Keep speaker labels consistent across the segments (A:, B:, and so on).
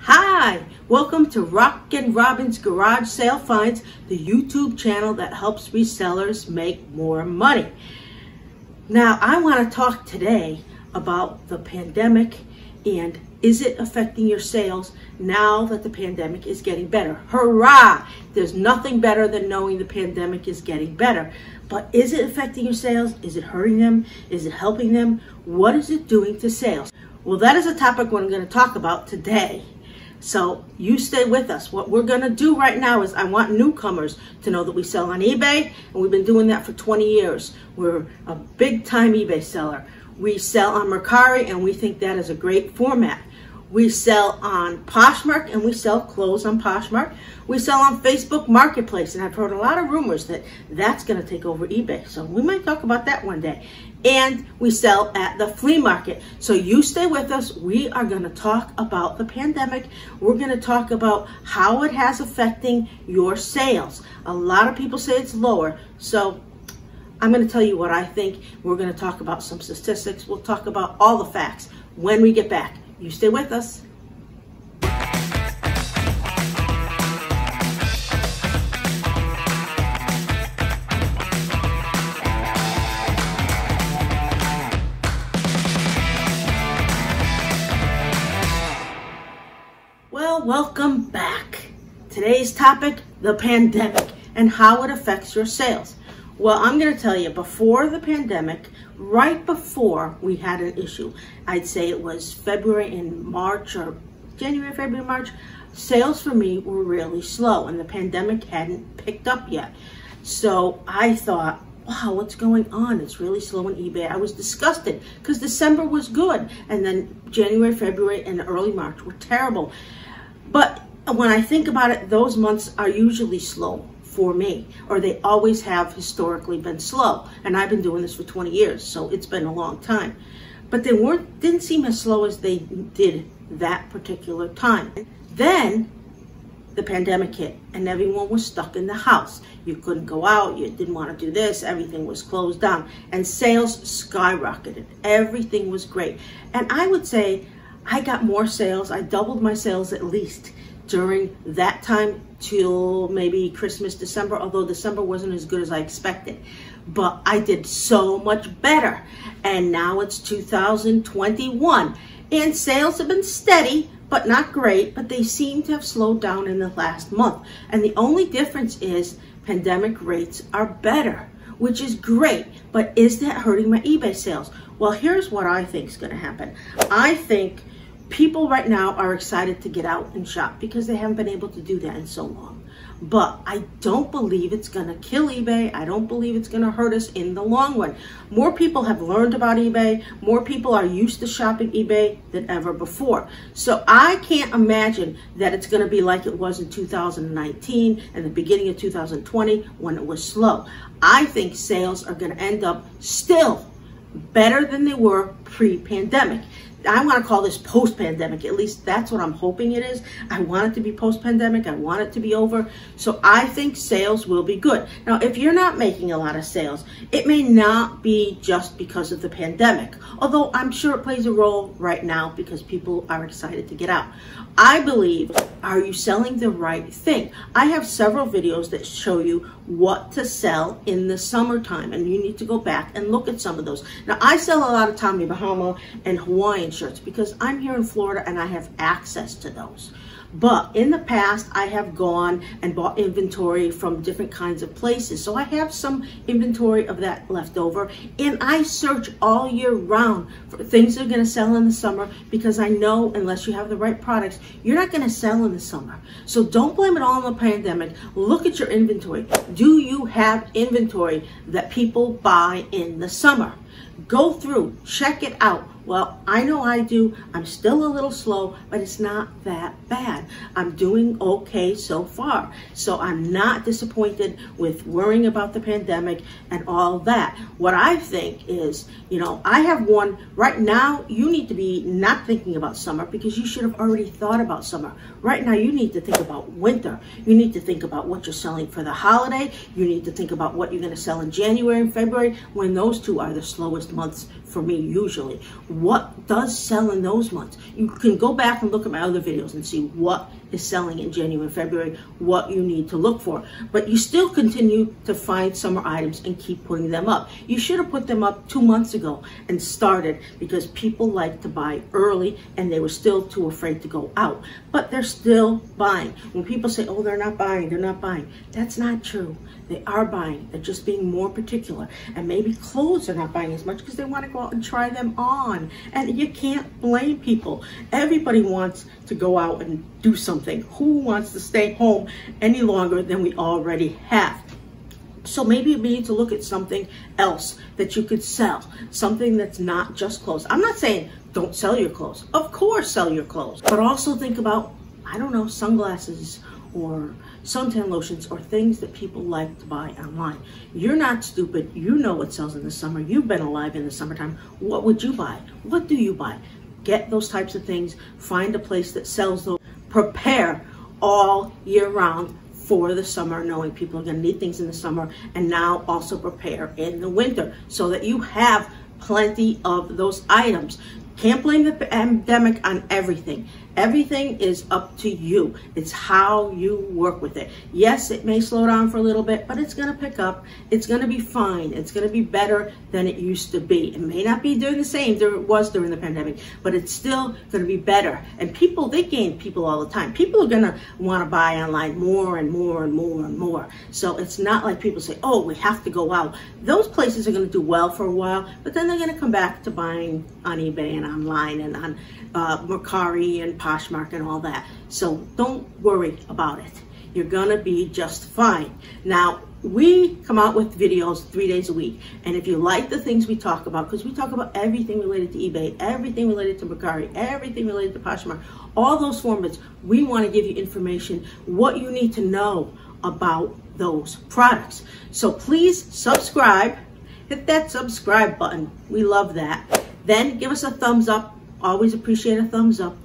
A: Hi, welcome to Rockin' Robin's Garage Sale Finds, the YouTube channel that helps resellers make more money. Now, I want to talk today about the pandemic and is it affecting your sales now that the pandemic is getting better? Hurrah! There's nothing better than knowing the pandemic is getting better. But is it affecting your sales? Is it hurting them? Is it helping them? What is it doing to sales? Well, that is a topic what I'm going to talk about today. So you stay with us. What we're going to do right now is I want newcomers to know that we sell on eBay, and we've been doing that for 20 years. We're a big-time eBay seller. We sell on Mercari, and we think that is a great format. We sell on Poshmark, and we sell clothes on Poshmark. We sell on Facebook Marketplace, and I've heard a lot of rumors that that's going to take over eBay. So we might talk about that one day. And we sell at the flea market. So you stay with us. We are going to talk about the pandemic. We're going to talk about how it has affecting your sales. A lot of people say it's lower. So I'm going to tell you what I think. We're going to talk about some statistics. We'll talk about all the facts when we get back. You stay with us. Well, welcome back. Today's topic, the pandemic and how it affects your sales. Well, I'm going to tell you, before the pandemic, right before we had an issue, I'd say it was February and March, or January, February, March, sales for me were really slow and the pandemic hadn't picked up yet. So I thought, wow, what's going on? It's really slow on eBay. I was disgusted because December was good. And then January, February, and early March were terrible. But when I think about it, those months are usually slow for me, or they always have historically been slow. And I've been doing this for 20 years, so it's been a long time. But they didn't seem as slow as they did that particular time. Then the pandemic hit and everyone was stuck in the house. You couldn't go out, you didn't want to do this, everything was closed down, and sales skyrocketed. Everything was great. And I would say I got more sales, I doubled my sales at least during that time till maybe Christmas, December, although December wasn't as good as I expected. But I did so much better. And now it's 2021. And sales have been steady, but not great, but they seem to have slowed down in the last month. And the only difference is pandemic rates are better, which is great. But is that hurting my eBay sales? Well, here's what I think is going to happen. I think people right now are excited to get out and shop because they haven't been able to do that in so long. But I don't believe it's going to kill eBay. I don't believe it's going to hurt us in the long run. More people have learned about eBay. More people are used to shopping eBay than ever before. So I can't imagine that it's going to be like it was in 2019 and the beginning of 2020 when it was slow. I think sales are going to end up still better than they were pre-pandemic. I want to call this post-pandemic. At least that's what I'm hoping it is. I want it to be post-pandemic. I want it to be over. So I think sales will be good. Now, if you're not making a lot of sales, it may not be just because of the pandemic, although I'm sure it plays a role right now because people are excited to get out. I believe, are you selling the right thing? I have several videos that show you what to sell in the summertime, and you need to go back and look at some of those. Now, I sell a lot of Tommy Bahama and Hawaiian shirts because I'm here in Florida and I have access to those. But in the past, I have gone and bought inventory from different kinds of places. So I have some inventory of that left over. And I search all year round for things that are going to sell in the summer because I know unless you have the right products, you're not going to sell in the summer. So don't blame it all on the pandemic. Look at your inventory. Do you have inventory that people buy in the summer? Go through, check it out. Well, I know I do. I'm still a little slow, but it's not that bad. I'm doing okay so far. So I'm not disappointed with worrying about the pandemic and all that. What I think is, I have one right now. You need to be not thinking about summer because you should have already thought about summer. Right now, you need to think about winter. You need to think about what you're selling for the holiday. You need to think about what you're going to sell in January and February when those two are the slowest months for me usually. what does sell in those months. You can go back and look at my other videos and see what is selling in January and February, what you need to look for. But you still continue to find summer items and keep putting them up. You should have put them up 2 months ago and started, because people like to buy early and they were still too afraid to go out. But they're still buying. When people say, oh, they're not buying, that's not true. They are buying. They're just being more particular. And maybe clothes are not buying as much because they want to go out and try them on. And you can't blame people. Everybody wants to go out and do something. Who wants to stay home any longer than we already have? So maybe you need to look at something else that you could sell. Something that's not just clothes. I'm not saying don't sell your clothes. Of course, sell your clothes. But also think about, I don't know, sunglasses or suntan lotions or things that people like to buy online. You're not stupid. You know what sells in the summer. You've been alive in the summertime. What would you buy? What do you buy? Get those types of things. Find a place that sells those. Prepare all year round for the summer, knowing people are going to need things in the summer, and now also prepare in the winter so that you have plenty of those items. Can't blame the pandemic on everything. Everything is up to you. It's how you work with it. Yes, it may slow down for a little bit, but it's going to pick up. It's going to be fine. It's going to be better than it used to be. It may not be doing the same it was during the pandemic, but it's still going to be better. And people, they gain people all the time. People are going to want to buy online more and more and more and more. So it's not like people say, oh, we have to go out. Those places are going to do well for a while, but then they're going to come back to buying on eBay and online and on Mercari and Poshmark and all that. So don't worry about it. You're gonna be just fine. Now, we come out with videos 3 days a week. And if you like the things we talk about, because we talk about everything related to eBay, everything related to Mercari, everything related to Poshmark, all those formats, we want to give you information, what you need to know about those products. So please subscribe. Hit that subscribe button. We love that. Then give us a thumbs up. Always appreciate a thumbs up.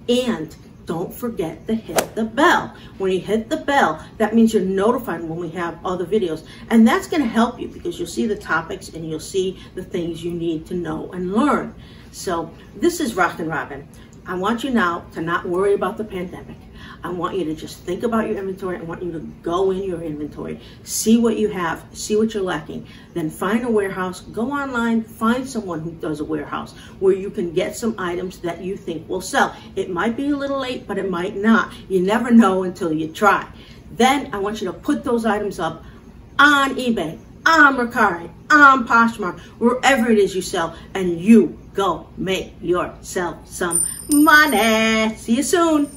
A: And don't forget to hit the bell. When you hit the bell, that means you're notified when we have other videos. And that's going to help you because you'll see the topics and you'll see the things you need to know and learn. So this is Rockin' Robin. I want you now to not worry about the pandemic. I want you to just think about your inventory. I want you to go in your inventory, see what you have, see what you're lacking, then find a warehouse, go online, find someone who does a warehouse where you can get some items that you think will sell. It might be a little late, but it might not. You never know until you try. Then I want you to put those items up on eBay, on Mercari, on Poshmark, wherever it is you sell, and you go make yourself some money. See you soon.